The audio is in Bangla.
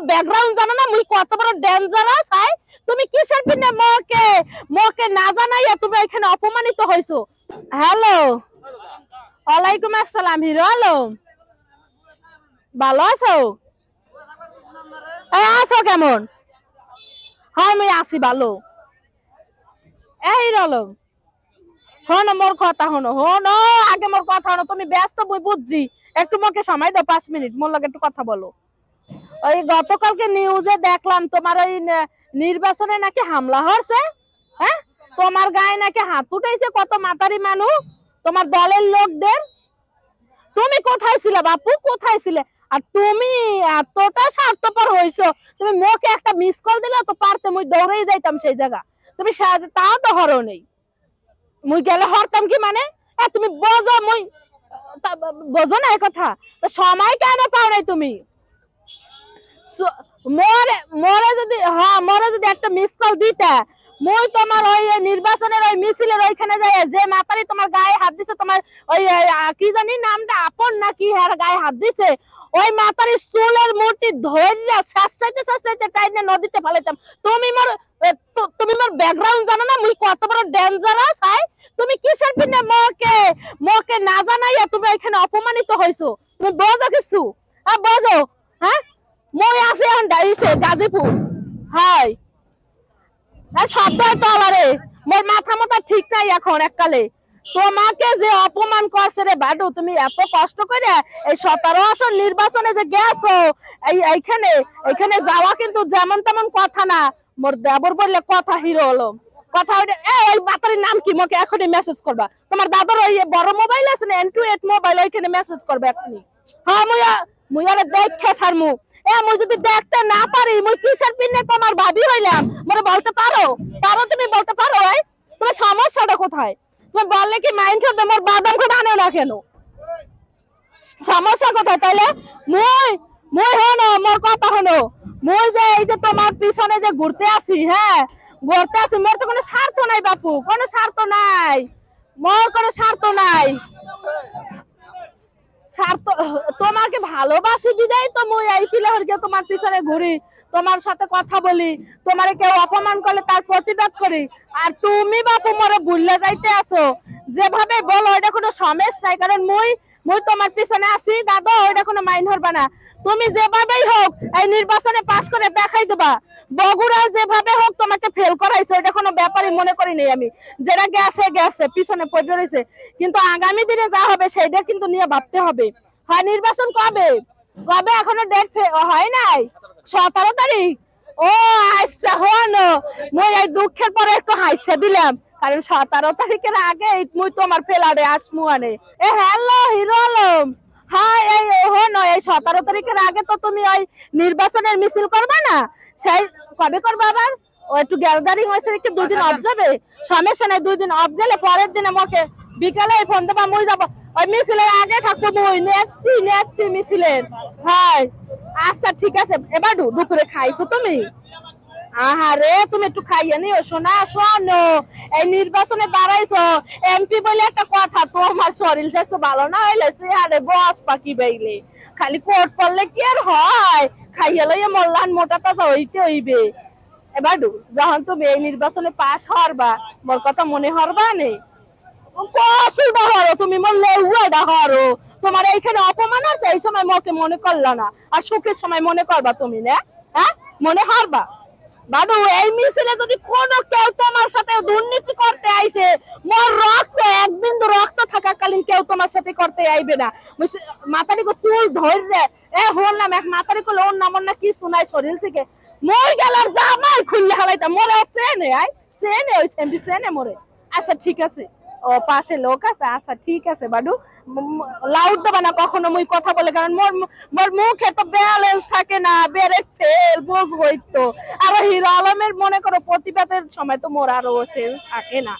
মোর ব্যাকগ্রাউন্ড জানো না মুই কত বড় ডেঞ্জারাস হাই তুমি কিসের পিনে মোকে মোকে না জানাইয়া তুমি এখানে অপমানিত হইছো হ্যালো ওয়ালাইকুম আসসালাম হিরো আলম ভালো আছো আছো কেমন হ্যাঁ আমি আছি ভালো এই হিরো আলম হনো মোর কথা হনো হনো আগে মোর কথা হনো তুমি ব্যস্ত বই বুঝছি একটু মোকে সময় দাও 5 মিনিট মোর লগে একটু কথা বলো ওই গতকালকে নিউজে দেখলাম তোমার ওই নির্বাচনে নাকি হামলা হয়েছে হ্যাঁ তোমার গায়ে নাকি হাত উঠাইছে কত মাতারি মানুষ তোমার দলের লোকদের তুমি কোথায় ছিলে বাপু কোথায় ছিলে আর তুমি এতটা স্বার্থপর হইছো তুমি মোকে একটা মিস কল দিলে তো পারতে মুই দৌড়েই যাইতাম সেই জায়গা তুমি তাও তো হরো নেই মুই গেলে হরতাম কি মানে তুমি বোঝো মুই বোঝো না এই কথা তো সময় কেন পাও নাই তুমি মোরে যদি একটা মিস কল দিতে মই তোমার ওই নির্বাচনের ওই মিছিলের ওইখানে যাই যে মাতারি তোমার গায়ে হাত দিছে তোমার ওই কি জানি নামটা আপন নাকি হ্যাঁ গায়ে হাত দিছে ওই মাতারি চুলের মুঠি ধইরা শাসটাইতে টাইনে নদীতে ফেলাইতাম তুমি মোর ব্যাকগ্রাউন্ড জানো না মুই কত বড় ডেঞ্জারাস হাই তুমি কিসের পিনে মোকে না জানাইয়া তুমি এখানে অপমানিত হইছো তুমি বোঝো কিছু বোঝো হ্যাঁ মই আছে গাজীপুর হাই শব্দ তলারে মোর মাথা ঠিক নাই এখন এককালে তোমাকে যে অপমান করছে রে বাডু তুমি এত কষ্ট করে এই 17 আসন নির্বাচনে যে গেছো এইখানে যাওয়া কিন্তু যেমন তেমন কথা না মোর দেবর বললে কথা হিরো হলো কথা এই বাতারির নাম কি মোকে এখনই মেসেজ করবা তোমার দাদার ওই বড় মোবাইল আছে না N28 মোবাইল ওইখানে মেসেজ করবে এখনই হ্যাঁ মুই আরে দেখে ছাড়মু মুই যদি দেখতে না পারি মুই কিসের পিনে তোমার ভাবি হইলাম মোরে বলতে পারো তুমি বলতে পারো তোমার সমস্যাটা কোথায় তুমি বললে কি মাইন্ড হতে মোর বাদাম করে আনো না কেন সমস্যা কোথায় তাইলে মুই হনো মোর কথা হনো মুই যে এই যে তোমার পিছনে যে ঘুরতে আসি হ্যাঁ ঘুরতে আসি মোর তো কোনো স্বার্থ নাই বাপু কোনো স্বার্থ নাই মোর কোনো স্বার্থ নাই তোমাকে ভালোবাসি বিদায় তো মই এই পিলারকে তোমার পিছনে ঘুরি তোমার সাথে কথা বলি তোমারে কেউ অপমান করলে তার প্রতিবাদ করি আর তুমি বাপু মোরে ভুললে যাইতে আছো যেভাবে বলো এটা কোনো সমস্যা নাই কারণ মই তোমার পিছনে আছি দাদা ওইটা কোনো মাইন্ড হরবা না তুমি যেভাবেই হোক এই নির্বাচনে পাস করে দেখাই দেবা বগুড়া যেভাবে হোক তোমাকে ফেল করাইছে এটা কোনো ব্যাপারই মনে করি নাই আমি যেটা গেছে পিছনে পড়ে রয়েছে কিন্তু আগামী দিনে যা হবে সেটা কিন্তু নিয়ে ভাবতে হবে হয় নির্বাচন কবে এখনো ডেট হয় নাই 17 তারিখ ও আচ্ছা হনো মই এই দুঃখের পরে একটু হাসি দিলাম কারণ 17 তারিখের আগে মুই তোমার ফেলারে আসমু আনে হ্যালো হিরো আলম হ্যাঁ এই হনো এই 17 তারিখের আগে তো তুমি ওই নির্বাচনের মিছিল করবে না সেই কবে করবে আবার ও একটু গ্যাদারিং হয়েছে একটু 2 দিন অফ যাবে সমস্যা নাই 2 দিন অফ গেলে পরের দিনে আমাকে বিকালে ফোন দেবা মই যাব ওই মিছিলের আগে থাকবো মই নেত্রী মিছিলের হ্যাঁ আচ্ছা ঠিক আছে এবার দুপুরে খাইছো তুমি আহারে তুমি একটু খাইয়ে নিও শোনা শোনো এই নির্বাচনে দাঁড়াইছো এমপি বলে একটা কথা তোমার শরীর স্বাস্থ্য ভালো না হইলে আরে বস পাখি বাইলে খালি কোট পড়লে কি আর হয় খাইয়ে লইয়া মল্লান মোটা তাজা হইতে হইবে এবার যখন তুমি এই নির্বাচনে পাস হরবা মোর কথা মনে হরবা নে তুমি মোর লউয়াডা হরো তোমার এইখানে অপমান আছে এই সময় মোকে মনে করলা না আর সুখের সময় মনে করবা তুমি না হ্যাঁ মনে হরবা বাবু এই মিছিলে যদি কোনো কেউ তোমার সাথে দুর্নীতি করতে আইছে মোর রক্ত এক বিন্দু রক্ত থাকাকালীন কেউ তোমার সাথে করতে আইবে না মাথারি কো চুল ধরে হলাম এক মাথারি কো ওর নাম না কি শোনায় শরীর থেকে মই গেলার জামাই খুললে হালাইতা মোরে সেনে ওই সেনে মোরে আচ্ছা ঠিক আছে ও পাশে লোক আছে আচ্ছা ঠিক আছে বাডু লাউড দেবা না কখনো মুই কথা বলে কারণ মোর মুখে তো ব্যালেন্স থাকে না বেরে ফেল বুঝবই তো আর হিরো আলমের মনে করো প্রতিবাদের সময় তো মোর আরো সেন্স থাকে না